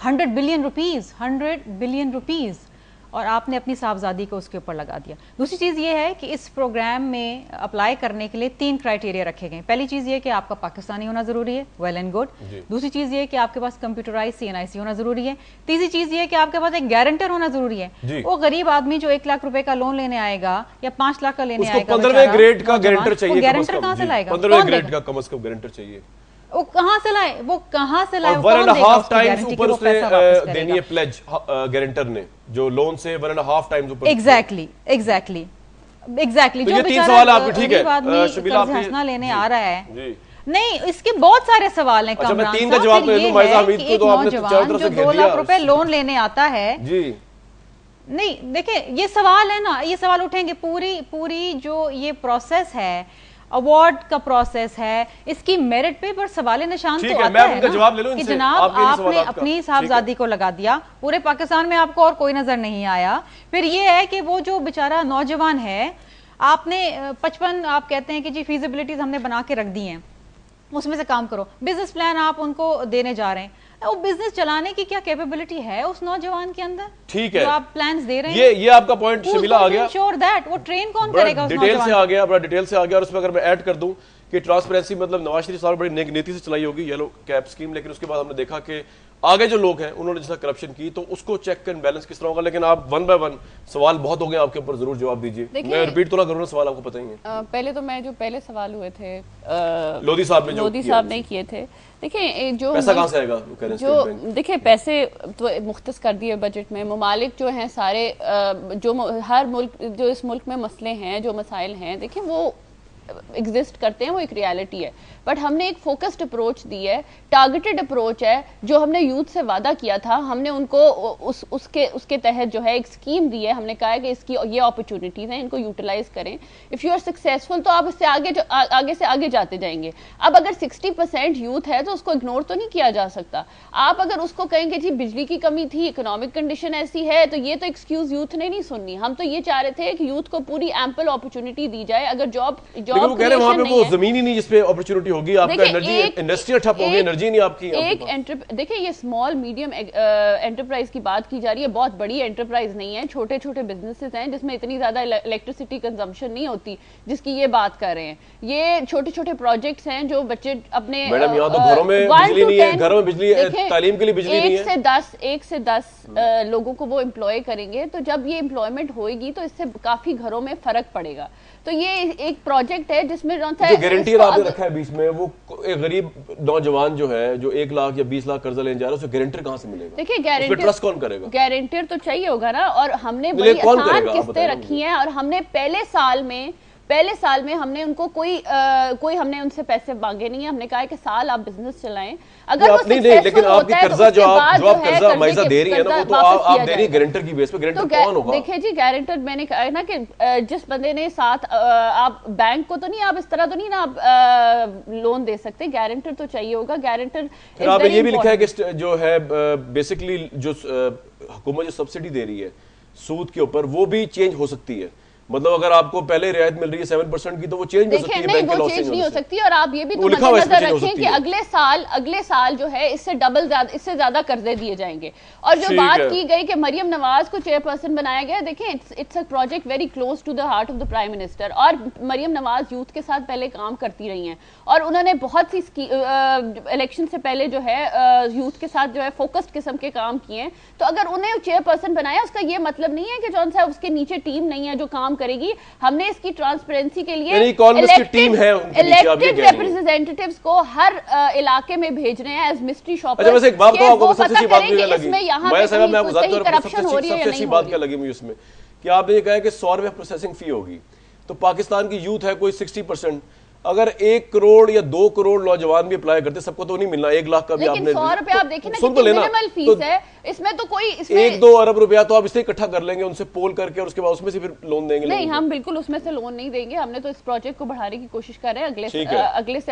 100 बिलियन रुपीज़, 100 बिलियन रुपीज़, और आपने अपनी साहबजादी को उसके ऊपर लगा दिया। दूसरी चीज़ ये है कि इस प्रोग्राम में अप्लाई करने के लिए 3 क्राइटेरिया रखे गए। पहली चीज़ ये कि आपका पाकिस्तानी होना ज़रूरी है, वेल एंड गुड। दूसरी चीज़ ये कि आपके पास कंप्यूटराइज CNIC होना ज़रूरी है। तीसरी चीज़ ये कि आपके पास एक गारंटर होना ज़रूरी है। वो गरीब आदमी जो 1 लाख रुपए का लोन लेने आएगा या 5 लाख का लेने आएगा, 15वें ग्रेड का गारंटर चाहिए, गारंटर कहाँ से लाएगा? 15वें ग्रेड का कम से कम गारंटर चाहिए। वो कहाँ से लाए, वो कहाँ से लाए, 1.5 टाइम्स ऊपर उसने देनी है प्लेज गारंटर ने, जो लोन से 1.5 टाइम्स ऊपर। एग्जैक्टली तो ये 3 सवाल आपके, ठीक है शबीला, आप लेने आ रहा है नहीं, इसके बहुत सारे सवाल हैं। अच्छा, मैं 3 का जवाब दे दूं, माइजा हमीद को तो आपने चारों तरफ से घेर दिया। 2 लाख रुपए लोन लेने आता है जी, नहीं देखिए ये सवाल है ना, ये सवाल उठेंगे। पूरी जो ये प्रोसेस है, अवार्ड का प्रोसेस है, इसकी मेरिट पे पर सवाल निशान तो आता है ना कि जनाब आपने अपनी साहबजादी को लगा दिया, पूरे पाकिस्तान में आपको और कोई नजर नहीं आया। फिर ये है कि वो जो बेचारा नौजवान है, आपने 55 आप कहते हैं कि जी फीजिबिलिटीज हमने बना के रख दी हैं, उसमें से काम करो। बिजनेस प्लान आप उनको देने जा रहे हैं, वो बिजनेस चलाने की क्या कैपेबिलिटी है उस नौजवान के अंदर? ठीक है, जो आप प्लान्स दे रहे हैं, ये आपका पॉइंट शबीला आ गया। श्योर दैट वो ट्रेन कौन करेगा उस डिटेल से आ गया, बड़ा डिटेल से आ गया। और उसमें अगर मैं ऐड कर दूं कि ट्रांसपेरेंसी मतलब नवाज शरीफ साहब बड़ी नेक नीति से चलाई होगी येलो कैप स्कीम, लेकिन उसके बाद हमने देखा कि आगे जो लोग हैं उन्होंने जैसा करप्शन की, तो उसको चेक एंड बैलेंस किस तरह होगा। लेकिन आप 1 बाय 1 सवाल बहुत हो गए आपके ऊपर, जरूर जवाब दीजिए। मैं रिपीट थोड़ा करूँ, सवाल आपको पता ही है। पहले तो मैं जो पहले सवाल हुए थे लोधी साहब ने किए थे, देखिए जो पैसा कहां से आएगा, जो देखिए पैसे तो मुख्तस कर दिए बजट में। ममालिक जो हैं सारे, जो हर मुल्क, जो इस मुल्क में मसले हैं, जो मसाइल हैं, देखिए वो एग्जिस्ट करते हैं, वो एक रियलिटी है। बट हमने एक फोकस्ड अप्रोच दी है, टारगेटेड अप्रोच है। जो हमने यूथ से वादा किया था, हमने उनको उसके तहत जो है एक स्कीम दी है। हमने कहा है कि इसकी ये अपॉर्चुनिटीज हैं, इनको यूटिलाइज करें। इफ यू आर सक्सेसफुल तो आप इससे आगे से आगे जाते जाएंगे। अब अगर 60% यूथ है तो उसको इग्नोर तो नहीं किया जा सकता। आप अगर उसको कहेंगे जी बिजली की कमी थी, इकोनॉमिक कंडीशन ऐसी है, तो ये तो एक्सक्यूज यूथ ने नहीं सुननी। हम तो ये चाह रहे थे कि यूथ को पूरी एम्पल अपॉर्चुनिटी दी जाए। अगर जॉब वो कह रहे हैं वहां पे वो जमीन ही नहीं जिस पे अपॉर्चुनिटी होगी, आपका एनर्जी इंडस्ट्री ठप होगी, एनर्जी नहीं आपकी। देखिए ये स्मॉल मीडियम एंटरप्राइज की बात की जा रही है, बहुत बड़ी एंटरप्राइज नहीं है, छोटे छोटे बिजनेसेस हैं जिसमें इतनी ज्यादा इलेक्ट्रिसिटी कंजम्पशन नहीं होती जिसकी ये बात कर रहे हैं। ये छोटे छोटे प्रोजेक्ट्स हैं जो बच्चे अपने, मैडम यहाँ तो घरों में बिजली नहीं है, घरों में बिजली, तालीम के लिए बिजली नहीं है। 1 से 10 लोगों को वो एम्प्लॉय करेंगे, तो जब ये एम्प्लॉयमेंट होगी तो इससे काफी घरों में फर्क पड़ेगा। तो ये एक प्रोजेक्ट है जिसमें जो गारंटी आपने रखा है बीच में, वो एक गरीब नौजवान जो है जो 1 लाख या 20 लाख कर्जा लेने जा रहा है, उसे गारंटर कहां से मिलेगा? देखिए गारंटर ट्रस्ट कौन करेगा? गारंटर तो चाहिए होगा ना। और हमने बड़ी आसान किस्तें रखी हैं, और हमने पहले साल में हमने उनको कोई हमने उनसे पैसे मांगे नहीं है। हमने कहा है कि साल आप बिजनेस चलाएं, अगर वो सक्सेसफुल लेकिन आपकी कर्जा जो आप कर्जा माइजा दे रही है ना, वो तो आप दे रही है गारंटर की बेस पे। गारंटर कौन होगा? देखिए जी गारंटर, मैंने कहा ना कि जिस बंदे ने साथ, आप बैंक को तो नहीं, आप इस तरह तो नहीं ना आप लोन दे सकते, गारंटर तो चाहिए होगा। गारंटर फिर आपने ये भी लिखा है कि जो है बेसिकली जो हुकूमत जो सब्सिडी दे रही है सूद के ऊपर, वो भी चेंज हो सकती है। मतलब अगर आपको पहले रियायत मिल रही है 7% की, तो वो चेंज हो सकती है, बैंक के लॉस चेंज नहीं हो सकती। और आप ये भी तो नजर रखें कि अगले साल जो है इससे इससे ज्यादा कर्जे दिए जाएंगे। और जो बात की गई कि मरियम नवाज को चेयरपर्सन बनाया गया, देखें it's a project very close to the heart of the prime minister. और मरियम नवाज यूथ के साथ पहले काम करती रही हैं, और उन्होंने बहुत सी इलेक्शन से पहले जो है यूथ के साथ जो है फोकस्ड किस्म के काम किए हैं। तो अगर उन्हें चेयरपर्सन बनाया, उसका ये मतलब नहीं है कि जौन सा उसके नीचे टीम नहीं है जो काम करेगी। हमने इसकी ट्रांसपेरेंसी के लिए इलेक्टेड रिप्रेजेंटेटिव्स को हर इलाके में भेज रहे हैं एज मिस्ट्री शॉपर। अच्छा, वैसे एक बात तो आपको सबसे अच्छी बात क्या लगी, इसमें यहाँ करप्शन हो रही है, सबसे अच्छी बात क्या लगी मुझे इसमें कि आपने ये कहा कि 100 रुपए प्रोसेसिंग फी होगी। तो पाकिस्तान की यूथ है कोई 60%, अगर 1 करोड़ या 2 करोड़ नौजवान भी अप्लाई करते, सबको तो नहीं मिलना 1 लाख का भी। आपने 100 रुपए आप देखिए ना कितनी मिनिमल फीस है, इसमें तो कोई 1-2 अरब रुपया तो आप इससे इकट्ठा कर लेंगे, उनसे पोल करके, और उसके बाद उसमें से फिर लोन देंगे। नहीं, हम बिल्कुल उसमें से लोन नहीं देंगे। हमने तो इस प्रोजेक्ट को बढ़ाने की कोशिश कर रहे हैं अगले से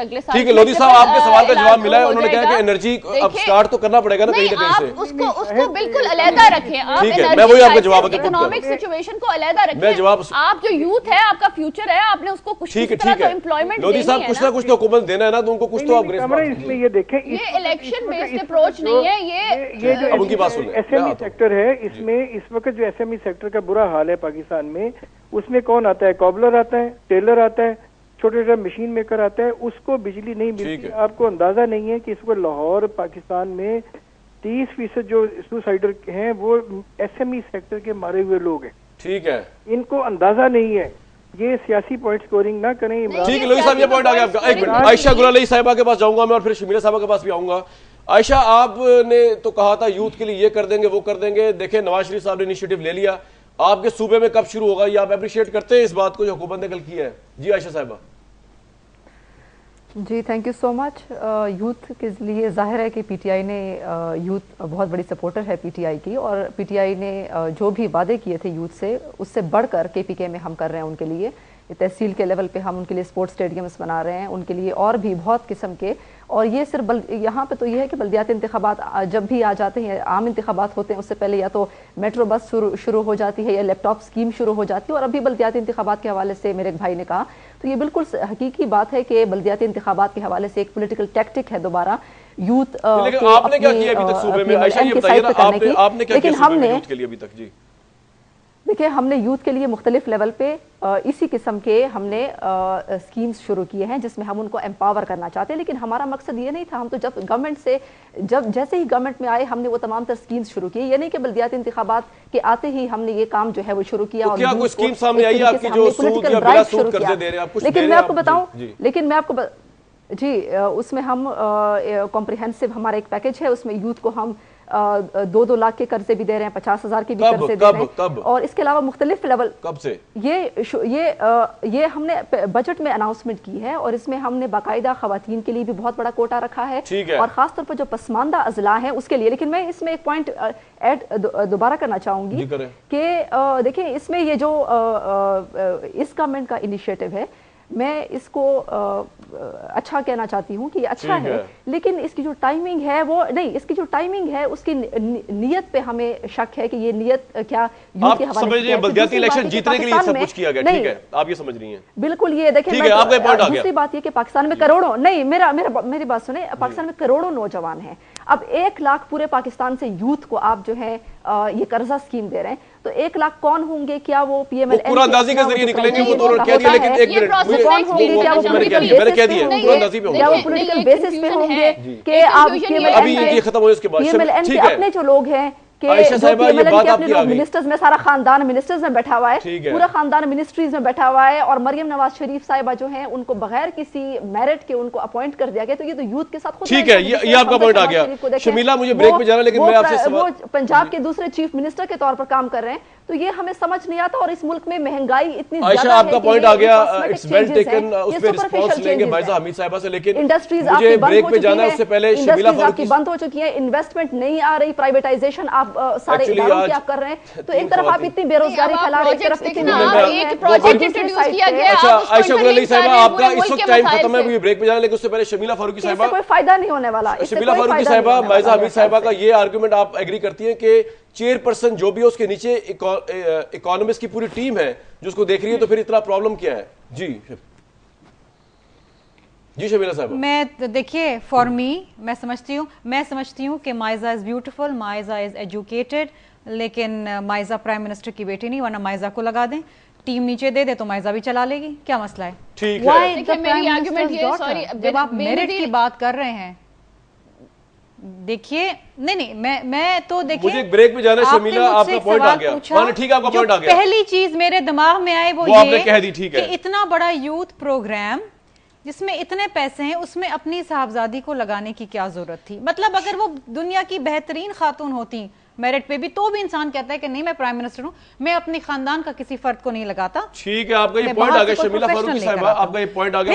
अगले साल। ठीक है लोधी साहब, आपके सवाल का जवाब मिला है। उन्होंने कहा कि एनर्जी अब स्टार्ट तो करना पड़ेगा ना कहीं ना कहीं से, उसको बिल्कुल अलहदा रखें। आप मैं वही आपका जवाब इकोनॉमिक सिचुएशन को अलहदा रखें। आप जो यूथ है, आपका फ्यूचर है, आपने उसको कुछ एम्प्लॉयमेंट लोधी साहब कुछ ना कुछ तो हुकूमत देना है ना, तो उनको कुछ तो आप इसमें ये देखें, ये इलेक्शन बेस्ड अप्रोच नहीं है, ये जो अब उनकी बात सुन लें। एसएमई सेक्टर है, इसमें इस वक्त जो एसएमई सेक्टर का बुरा हाल है पाकिस्तान में, उसमें कौन आता है? कॉबलर आता है, टेलर आता है, छोटे छोटे मशीन मेकर आता है, उसको बिजली नहीं मिलती। आपको अंदाजा नहीं है कि इस वक्त लाहौर पाकिस्तान में 30% जो सुसाइडर हैं वो एसएमई सेक्टर के मारे हुए लोग हैं। ठीक है, इनको अंदाजा नहीं है। ये सियासी पॉइंट स्कोरिंग ना करें। ठीक है लोधी साहब, ये पॉइंट आ गया आपका। एक मिनट, आयशा गुलाली साहिबा के पास जाऊंगा मैं और फिर शमीला साहिबा के पास भी आऊंगा। आयशा, आपने तो कहा था यूथ के लिए ये कर देंगे वो कर देंगे, देखें नवाज शरीफ साहब ने इनिशिएटिव ले लिया, आपके सूबे में कब शुरू होगा? ये आप अप्रिशिएट करते हैं इस बात को जो हुकूमत ने कल किया है? जी आयशा साहिबा। जी thank you so much. Youth के लिए जाहिर है कि पीटीआई ने यूथ बहुत बड़ी सपोर्टर है पीटीआई की, और पीटीआई ने जो भी वादे किए थे यूथ से उससे बढ़कर केपीके में हम कर रहे हैं उनके लिए। तहसील के लेवल पे हम उनके लिए स्पोर्ट्स स्टेडियम्स बना रहे हैं, उनके लिए और भी बहुत किस्म के। और ये सिर्फ यहाँ पे तो ये है कि बल्दियाती इंतखाबात जब भी आ जाते हैं, आम इंतखाबात होते हैं, उससे पहले या तो मेट्रो बस शुरू हो जाती है या लैपटॉप स्कीम शुरू हो जाती है, और अभी बल्दियाती इंतखाबात के हवाले से मेरे एक भाई ने कहा, तो ये बिल्कुल हकीकी बात है कि बल्दियाती इंतखाबात के हवाले से एक पॉलिटिकल टैक्टिक है दोबारा यूथ लेकिन आपने क्या किया अभी तक सूबे में? आयशा ये बताइए ना, आपने क्या किया सूबे में यूथ के लिए अभी तक? जी देखिए, हमने यूथ के लिए मुख्तलिफ लेवल पे इसी किस्म के हमने स्कीम्स शुरू किए हैं जिसमें हम उनको एम्पावर करना चाहते हैं, लेकिन हमारा मकसद ये नहीं था। हम तो जब गवर्नमेंट से जैसे ही गवर्नमेंट में आए हमने वो तमाम तर स्कीम्स शुरू किए। ये नहीं कि बल्दियाती इंतखाबात के आते ही हमने ये काम जो है वो शुरू किया। तो क्या कोई स्कीम सामने आई है आपकी जो सूद या बिला सूद कर्जे दे रहे हैं? आप कुछ लेकिन मैं आपको बताऊं, जी उसमें हम कॉम्प्रिहेंसिव हमारा एक पैकेज है, उसमें यूथ को हम 2-2 लाख के कर्जे भी दे रहे हैं, 50,000 के भी कर्जे दे रहे हैं, और इसके अलावा मुख्तलिफ लेवल। कब से ये हमने बजट में अनाउंसमेंट की है, और इसमें हमने बाकायदा खवातीन के लिए भी बहुत बड़ा कोटा रखा है, और खासतौर पर जो पसमानदा अजला है उसके लिए। लेकिन मैं इसमें एक पॉइंट ऐड दोबारा करना चाहूंगी कि देखिए, इसमें ये जो इस गवर्नमेंट का इनिशिएटिव है, मैं इसको अच्छा कहना चाहती हूँ कि अच्छा है, लेकिन इसकी जो टाइमिंग है वो नहीं, इसकी जो टाइमिंग है उसकी नीयत पे हमें शक है कि ये नीयत क्या यूथ के हवाले से। बल्दियाती इलेक्शन जीतने के लिए सब कुछ किया गया, ठीक है, आप ये समझ रही हैं? बिल्कुल, ये देखिए, दूसरी बात ये कि पाकिस्तान में करोड़ों नहीं, मेरी बात सुने, पाकिस्तान में करोड़ों नौजवान हैं। अब 1 लाख पूरे पाकिस्तान से यूथ को आप जो है ये कर्जा स्कीम दे रहे हैं, तो 1 लाख कौन होंगे? क्या वो PMLN पूरा अंदाजी के जरिए निकलेंगे? वो तो कह दिया, लेकिन एक मिनट, कौन होंगे? क्या वो पॉलिटिकल बेसिस पे होंगे कि आप अभी ये खत्म हो इसके बाद PMLN के अपने जो लोग हैं कि मिनिस्टर्स में सारा खानदान मिनिस्टर्स में बैठा हुआ है, पूरा खानदान मिनिस्ट्रीज में बैठा हुआ है, और मरियम नवाज शरीफ साहिबा जो हैं उनको बगैर किसी मेरिट के उनको अपॉइंट कर दिया गया। तो ये तो यूथ के साथ ठीक है, ये आपका पॉइंट आ गया। शमीला, मुझे ब्रेक में जाना, लेकिन मैं आपसे वो पंजाब के दूसरे चीफ मिनिस्टर के तौर पर काम कर रहे हैं, तो ये हमें समझ नहीं आता। और इस मुल्क में महंगाई इतनी ज्यादा है। आपका पॉइंट आ गया, इट्स वेल टेकन, उस पे रिस्पांस लेंगे भाईजा हमीद साहिबा से, लेकिन इंडस्ट्रीज मुझे ब्रेक में जाना है, उससे पहले शमीला फारूकी बंद हो चुकी है, इन्वेस्टमेंट नहीं आ रही, प्राइवेटाइजेशन आप सारे इदारों की आप कर रहे हैं, तो एक तरफ आप इतनी बेरोजगारी फैला रहे हैं, एक तरफ एक प्रोजेक्ट इंट्रोड्यूस किया गया। अच्छा आयशा गुलाली साहिबा, आपका इस वक्त टाइम खत्म है, मुझे ब्रेक में जाना, लेकिन उससे पहले शमीला फारूकी साहिबा, कोई फायदा नहीं होने वाला। शमीला फारूकी साहिबा, माइजा हमीद साहिबा का ये आर्गुमेंट आप एग्री करती हैं कि चेयरपर्सन जो भी है उसके नीचे इकोनॉमिस्ट की पूरी टीम है जो उसको देख रही है, तो फिर इतना प्रॉब्लम क्या है? जी शमीला साहब। मैं देखिए, फॉर मी मैं समझती हूँ कि Maiza is beautiful, Maiza is educated, लेकिन माइजा प्राइम मिनिस्टर की बेटी नहीं, वरना माइजा को लगा दें, टीम नीचे दे दे तो माइजा भी चला लेगी, क्या मसला है? ठीक है, जब आप मेरिट की बात कर रहे हैं, देखिए नहीं मैं तो देखिए, मुझे ब्रेक में जाना है शमीला, आपका पॉइंट आ गया। ठीक है, आपका पॉइंट आ गया। पहली चीज मेरे दिमाग में आई वो आपने कह दी, ठीक है, कि इतना बड़ा यूथ प्रोग्राम जिसमें इतने पैसे हैं, उसमें अपनी साहबजादी को लगाने की क्या जरूरत थी? मतलब अगर वो दुनिया की बेहतरीन खातून होती मेरिट पे भी, तो भी इंसान कहता है कि नहीं, मैं प्राइम मिनिस्टर हूं, मैं अपने खानदान का किसी फर्द को नहीं लगाता। ठीक है, आपका ये पॉइंट आ गया शमीला फारूकी साहिबा, आपका ये पॉइंट आ गया।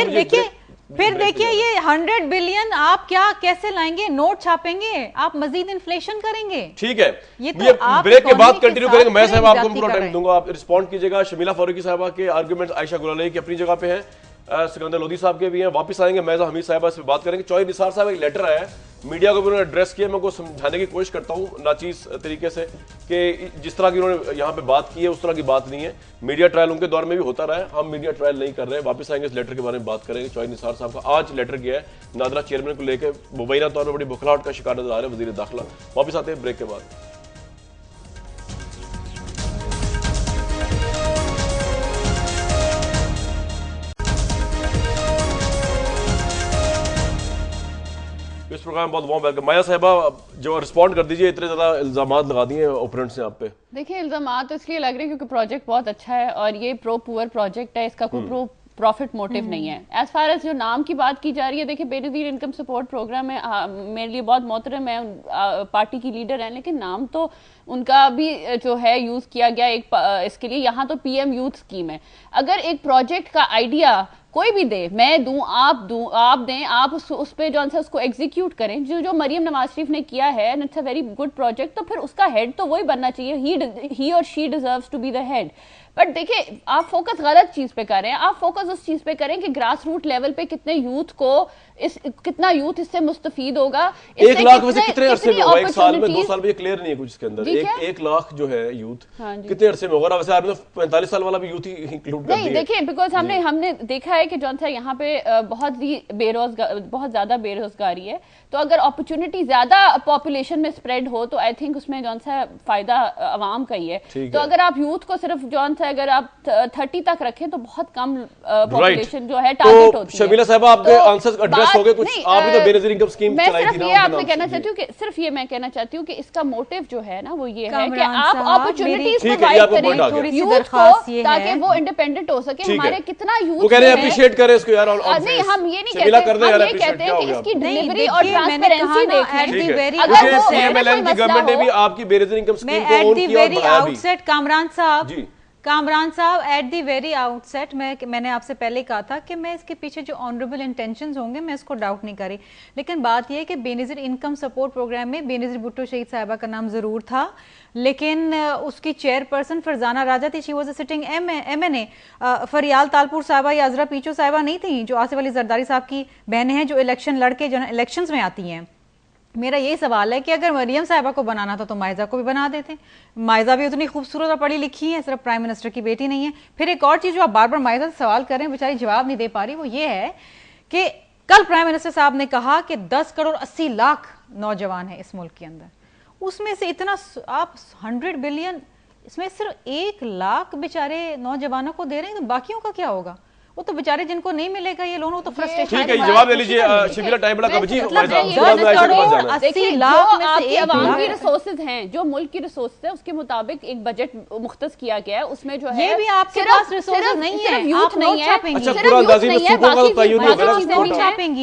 फिर देखिए ये 100 बिलियन आप क्या कैसे लाएंगे? नोट छापेंगे, आप मजीद इन्फ्लेशन करेंगे। ठीक है, ये ब्रेक के बाद कंटिन्यू करेंगे। मैं साहब आपको पूरा टाइम दूंगा, आप रिस्पॉन्ड कीजिएगा। शमीला फारूकी साहिबा के आर्गुमेंट आयशा गुलाली की अपनी जगह पे हैं, सिकंदर लोधी साहब के भी हैं, वापस आएंगे, मैजा हमीद साहिबा से बात करेंगे। चौधरी निसार साहब एक लेटर आया है, मीडिया को भी उन्होंने एड्रेस किया, मैं उनको समझाने की कोशिश करता हूँ नाचीज तरीके से कि जिस तरह की उन्होंने यहाँ पे बात की है उस तरह की बात नहीं है। मीडिया ट्रायल उनके दौर में भी होता रहा है, हम मीडिया ट्रायल नहीं कर रहे हैं। वापस आएंगे, इस लेटर के बारे में बात करेंगे। चौधरी निसार साहब का आज लेटर गया है नादरा चेयरमैन को लेकर, मुबैना तौर पर बड़ी बुखलाहट का शिकार नजर आ रहा है वजीर दाखिला। वापस आते हैं ब्रेक के बाद। प्रोग्राम बहुत वार्म वेलकम। माया साहिबा, जो रिस्पॉन्ड कर दीजिए, इतने ज्यादा इल्जामात लगा दिए ओपोनेंट्स ने आप पे। देखिए, इल्जामात तो इसलिए लग रहे हैं क्योंकि प्रोजेक्ट बहुत अच्छा है और ये प्रो पुअर प्रोजेक्ट है, इसका कोई प्रो प्रॉफिट मोटिव नहीं है। एज फार एज जो नाम की बात की जा रही है, देखिए बेनजीर इनकम सपोर्ट प्रोग्राम है, मेरे लिए बहुत मोहतरम है, पार्टी की लीडर है, लेकिन नाम तो उनका भी जो है यूज किया गया एक इसके लिए। यहाँ तो पीएम यूथ स्कीम है। अगर एक प्रोजेक्ट का आइडिया कोई भी दे, मैं दूं, आप दें, आप उस पे जो है उसको एग्जीक्यूट करें, जो मरियम नवाज शरीफ ने किया है, and it's a very good project, तो फिर उसका हेड तो वही बनना चाहिए। ही और she deserves to be the head. But देखिए, आप फोकस गलत चीज पे कर रहे हैं। आप फोकस उस चीज पे करें कि ग्रास रूट लेवल पे कितने यूथ को कितना यूथ इससे मुस्तफीद होगा। 1 लाख में से कितने अरसे में होगा? 1 साल में, 2 साल में? ये क्लियर नहीं है कुछ इसके अंदर। 1 लाख जो है यूथ कितने अरसे में होगा? वैसे आपने 45 साल वाला भी यूथ ही इंक्लूड कर दिया। नहीं, देखिए, बिकॉज हमने देखा है कि जौन सा यहाँ पे बहुत ज्यादा बेरोजगारी है, तो अगर अपॉर्चुनिटी ज्यादा पॉपुलेशन में स्प्रेड हो तो आई थिंक उसमें जौन सा फायदा आवाम का ही है। तो अगर आप यूथ को सिर्फ जौन सा अगर आप 30 तक रखें तो बहुत कम पॉपुलेशन जो है टारगेट होती है। शबीला साहबा, आपके आंसर्स एड्रेस हो गए कुछ? आपने तो बेनजीर इनकम स्कीम चलाई थी ना। मैं कहना चाहती हूँ कि इसका मोटिव जो है ना वो ये है कि आप अपॉर्चुनिटीज प्रोवाइड करें यूथ को ताकि वो इंडिपेंडेंट हो सके। हमारे कितना यूथ वो कह रहे हैं अप्रिशिएट करें इसको यार। नहीं, हम ये नहीं कहते, हम ये कहते हैं कि इसकी डिलीवरी और ट्रांसपेरेंसी देखें। अगर सीएमएलएम की गवर्नमेंट ने भी आपकी बेनजीर इनकम स्कीम को ऑन किया और बढ़ाया भी। कामरान साहब, एट द वेरी आउटसेट मैंने आपसे पहले कहा था कि मैं इसके पीछे जो ऑनरेबल इंटेंशंस होंगे मैं इसको डाउट नहीं करी, लेकिन बात यह है कि बेनजीर इनकम सपोर्ट प्रोग्राम में बेनजीर भुट्टो शहीद साहिबा का नाम जरूर था, लेकिन उसकी चेयरपर्सन फरजाना राजा थी। She was a sitting MNA. फरियाल तालपुर साहिबा या अजरा पीचो साहिबा नहीं थी, जो आसिफ अली जरदारी साहब की बहनें हैं, जो इलेक्शन लड़के जो इलेक्शंस में आती हैं। मेरा यही सवाल है कि अगर मरियम साहिबा को बनाना था तो माइजा को भी बना देते। माइजा भी उतनी खूबसूरत और पढ़ी लिखी है, सिर्फ प्राइम मिनिस्टर की बेटी नहीं है। फिर एक और चीज जो आप बार बार माइजा से सवाल कर रहे हैं, बेचारी जवाब नहीं दे पा रही, वो ये है कि कल प्राइम मिनिस्टर साहब ने कहा कि 10 करोड़ 80 लाख नौजवान है इस मुल्क के अंदर, उसमें से इतना आप 100 बिलियन, इसमें सिर्फ 1 लाख बेचारे नौजवानों को दे रहे हैं, तो बाकियों का क्या होगा? वो तो बेचारे जिनको नहीं मिलेगा ये लोन, वो तो फ्रस्ट्रेशन। ठीक है, जवाब ले लीजिए शिबिला टाइम बड़ा कम जी। 80 लाख में से अवाम की रिसोर्सेज हैं, जो मुल्क की रिसोर्सेज है उसके मुताबिक एक बजट मुख्तस किया गया है, उसमें जो है ये भी आपके पास रिसोर्सेज नहीं है, यूथ नहीं है, अच्छा पूरा अंदाज़ी में सूखों का तो तय नहीं होगा।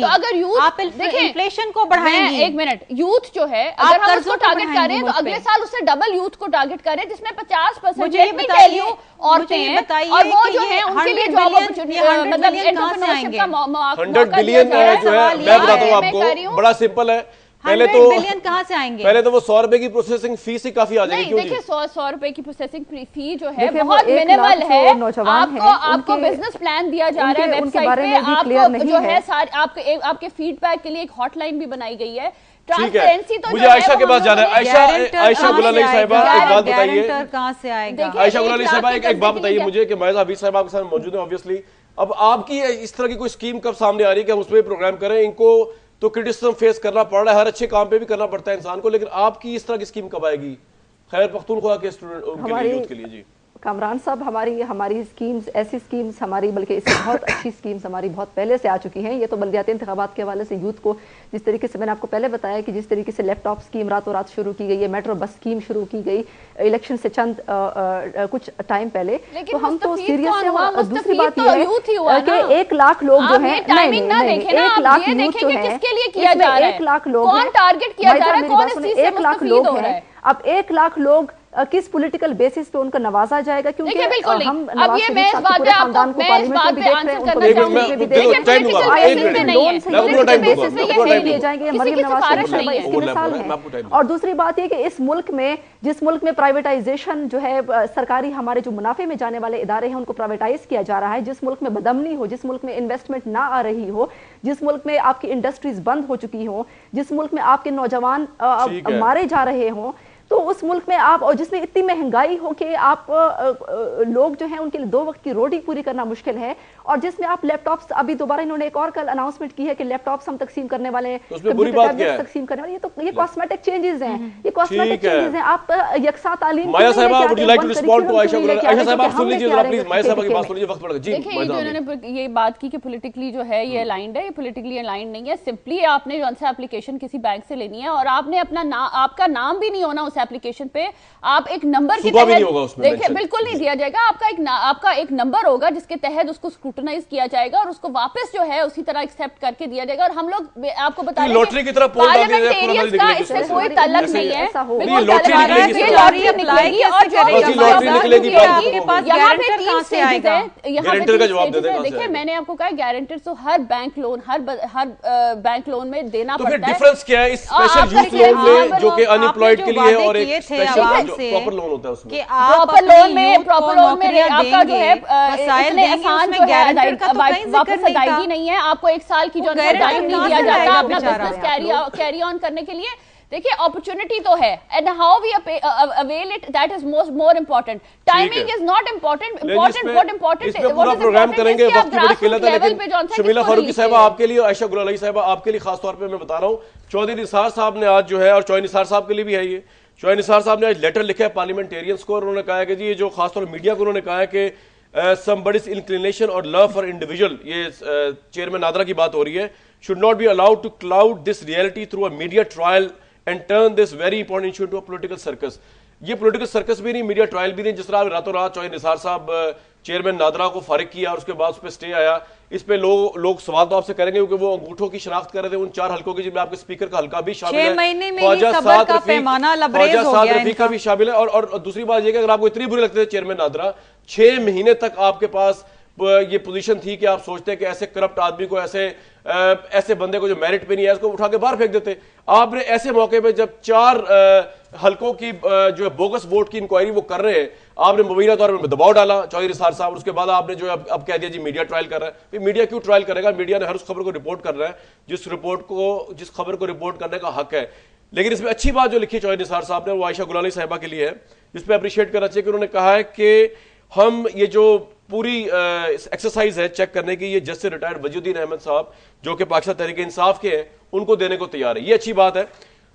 तो अगर यूथ आप इन्फ्लेशन को बढ़ाएंगे, 1 मिनट, यूथ जो है अगर हम उसको टारगेट कर रहे हैं तो अगले साल उससे डबल यूथ को टारगेट करें, जिसमें 50% औरतें हैं, और वो जो है उनके लिए जॉब अपॉर्चुनिटी, मतलब एंटरप्रेन्योरशिप का मौका 100 बिलियन जो है, मैं बताता हूँ आपको, बड़ा सिंपल है। पहले तो बिलियन कहाँ से आएंगे? पहले तो वो 100 रुपए की प्रोसेसिंग फीस ही काफी आ जाएगी। देखिए 100 रुपए की प्रोसेसिंग फी जो है बहुत मिनिमल है। आपको बिजनेस प्लान दिया जा रहा है वेबसाइट पे, आपको जो है आपके फीडबैक के लिए एक हॉटलाइन भी बनाई गई है। ट्रांसपेरेंसी तो मुझे आयशा के पास जाना है। आयशा गुलाली साहिबा एक बात बताइए, कहाँ से आएगा? आयशा गुलाली साहिबा एक बात बताइए मुझे कि मायजा हफीज साहिबा आपके साथ मौजूद है ऑब्वियसली। अब आपकी इस तरह की कोई स्कीम कब सामने आ रही है कि हम उस पर प्रोग्राम करें? इनको तो क्रिटिसिज्म फेस करना पड़ रहा है, हर अच्छे काम पे भी करना पड़ता है इंसान को, लेकिन आपकी इस तरह की स्कीम कब आएगी खैर पख्तूनख्वा के स्टूडेंट उनके लिए, यूथ के लिए? जी कामरान साहब, हमारी स्कीम्स, ऐसी स्कीम्स हमारी, बल्कि इससे बहुत अच्छी स्कीम्स हमारी बहुत पहले से आ चुकी हैं। ये तो बल्दियाती इंतखाबात के हवाले से यूथ को जिस तरीके से मैंने आपको पहले बताया कि जिस तरीके से लैपटॉप स्कीम रातों रात शुरू की गई है, मेट्रो बस स्कीम शुरू की गई इलेक्शन से चंद कुछ टाइम पहले, तो हम तो सीरियस से। दूसरी बात यह है कि 1 लाख लोग जो है, 1 लाख यूथ जो है, 1 लाख लोग 1 लाख लोग हैं। अब 1 लाख लोग किस पॉलिटिकल बेसिस पे उनका नवाजा जाएगा? क्योंकि हम नवाज शरीफ साहब के पूरे खानदान को पार्लियामेंट में भी देख रहे हैं, उनको दिए जाएंगे। मरियम नवाज शरीफ साहब इसकी मिसाल है। और दूसरी बात ये कि इस मुल्क में, जिस मुल्क में प्राइवेटाइजेशन जो है, सरकारी हमारे जो मुनाफे में जाने वाले इदारे हैं उनको प्राइवेटाइज किया जा रहा है, जिस मुल्क में बदमनी हो, जिस मुल्क में इन्वेस्टमेंट ना आ रही हो, जिस मुल्क में आपकी इंडस्ट्रीज बंद हो चुकी हो, जिस मुल्क में आपके नौजवान मारे जा रहे हों, तो उस मुल्क में आप, और जिसमें इतनी महंगाई हो कि आप लोग जो हैं उनके लिए 2 वक्त की रोटी पूरी करना मुश्किल है, और जिसमें आप लैपटॉप्स, अभी दोबारा इन्होंने एक और कल अनाउंसमेंट की है कि लैपटॉप्स हम तकसीम करने वाले हैं, तकसीम करने वाले, ये कॉस्मेटिक चेंजेस हैं, ये कॉस्मेटिक चेंजेस हैं। आप यकसा तालीम, Maya sahab would you like to respond to Ayesha sahab, आप सुन लीजिए जरा प्लीज, माया साहब की बात सुन लीजिए, वक्त पड़ गया जी। देखिए जो इन्होंने ये बात की कि पॉलिटिकली जो है ये अलाइंड है, ये पॉलिटिकली अलाइंड नहीं है। सिंपली आपने जो है एप्लीकेशन किसी बैंक से लेनी है और आपने अपना आपका नाम भी नहीं होना उस एप्लीकेशन पे, आप एक नंबर के तहत, देखिए बिल्कुल नहीं दिया जाएगा, आपका एक नंबर होगा जिसके तहत उसको स्क्रूटनाइज किया जाएगा और उसको वापस जो है उसी तरह एक्सेप्ट करके दिया जाएगा। और हम लोग आपको बता दें लॉटरी की तरह पार्लियामेंटेरियंस का इससे कोई ताल्लुक नहीं है, बिल्कुल लॉटरी निकलेगी और यहाँ पे 3 स्टेजेस है, यहाँ पे 3 स्टेजेस है। देखिए मैंने आपको कहा गारंटर तो हर बैंक लोन, हर बैंक लोन में देना पड़ता है। डिफरेंस क्या है इस स्पेशल यूथ लोन में जो कि अनएम्प्लॉयड के लिए और एक स्पेशल प्रॉपर लोन होता है उसमें? प्रॉपर लोन में आपका जो है इतने आसान जो है वापस अदायगी नहीं है, आपको 1 साल की जो है टाइम नहीं दिया जाता अपना बिजनेस कैरी ऑन करने के लिए। देखिए अपॉर्चुनिटी तो है, and how we avail it, that is more important. Timing is not important, what important पूरा प्रोग्राम करेंगे, वक्त की बड़ी किल्लत है। लेकिन शमीला फारूकी साहबा आपके लिए, आयशा गुलाली साहबा आपके लिए खास तौर पे मैं बता रहा हूँ, चौधरी निसार साहब ने आज जो है, और चौधरी निसार साहब के लिए भी है ये, चौधरी निसार साहब ने आज लेटर लिखा है पार्लियामेंटेरियंस को, और उन्होंने कहा है कि जी ये जो खासतौर मीडिया को उन्होंने कहा है कि somebody's inclination or love for individual, ये चेयरमैन नादरा की बात हो रही है, should not be allowed to cloud this reality through a media trial and turn this very important issue into a political circus। ये पॉलिटिकल सर्कस भी नहीं, मीडिया ट्रायल भी नहीं। जिस तरह रातों रात चौधरी निसार साहब चेयरमैन नादरा को फारिग किया और उसके बाद उस पर स्टे आया, इस पे लोग सवाल तो आपसे करेंगे क्योंकि वो अंगूठों की शनाख्त कर रहे थे उन 4 हल्कों की, जिनमें आपके स्पीकर का हल्का भी शामिल है, 6 महीने में ही सबर का पैमाना लबरेज हो गया रफीक का भी शामिल है। और दूसरी बात यह कि अगर आपको इतनी बुरी लगती है चेयरमैन नादरा, 6 महीने तक आपके पास ये पोजीशन थी कि आप सोचते हैं कि ऐसे करप्ट आदमी को, ऐसे बंदे को जो मेरिट पे नहीं है उसको उठा के बाहर फेंक देते। आपने ऐसे मौके पे जब 4 हल्कों की जो है बोगस वोट की इंक्वायरी वो कर रहे हैं, आपने मुबैना तौर पर दबाव डाला चौधरी निसार साहब, उसके बाद आपने जो अब कह दिया जी मीडिया ट्रायल कर रहा है। मीडिया क्यों ट्रायल करेगा? मीडिया ने हर उस खबर को रिपोर्ट कर रहा है जिस खबर को रिपोर्ट करने का हक है। लेकिन इसमें अच्छी बात जो लिखी चौधरी निसार साहब ने वो आयशा गुलाली साहिबा के लिए है, जिसपे अप्रिशिएट करना चाहिए कि उन्होंने कहा है कि हम ये जो पूरी एक्सरसाइज है चेक करने की, ये जस्टिस रिटायर्ड वजीउद्दीन अहमद साहब जो कि पाकिस्तान तहरीक इंसाफ के हैं उनको देने को तैयार है, ये अच्छी बात है।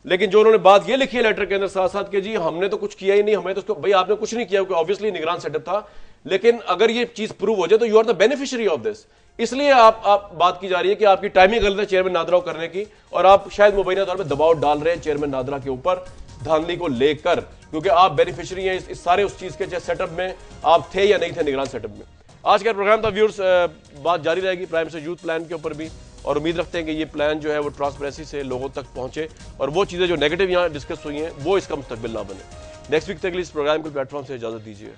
लेकिन जो उन्होंने बात ये लिखी है लेटर के अंदर साथ साथ कि जी हमने तो कुछ किया ही नहीं, हमें तो उसको, भाई आपने कुछ नहीं किया क्योंकि ऑब्वियसली निगरान सेटअप था, लेकिन अगर ये चीज प्रूव हो जाए तो you are the beneficiary of this. इसलिए आप बात की जा रही है कि आपकी टाइमिंग गलत है चेयरमैन नादरा को करने की, और आप शायद मुबैना तौर पर दबाव डाल रहे हैं चेयरमैन नादरा के ऊपर धांधली को लेकर, क्योंकि आप बेनिफिशियरी हैं इस सारे उस चीज के, चाहे सेटअप में आप थे या नहीं थे निगरान सेटअप में। आज का प्रोग्राम था व्यूअर्स, बात जारी रहेगी प्राइम मिनिस्टर यूथ प्लान के ऊपर भी, और उम्मीद रखते हैं कि ये प्लान जो है वो ट्रांसपेरेंसी से लोगों तक पहुंचे और वो चीज़ें जो नेगेटिव यहाँ डिस्कस हुई हैं वो इसका मुस्तकबिल ना बने। नेक्स्ट वीक तक इस प्रोग्राम के प्लेटफॉर्म से इजाज़त दीजिए।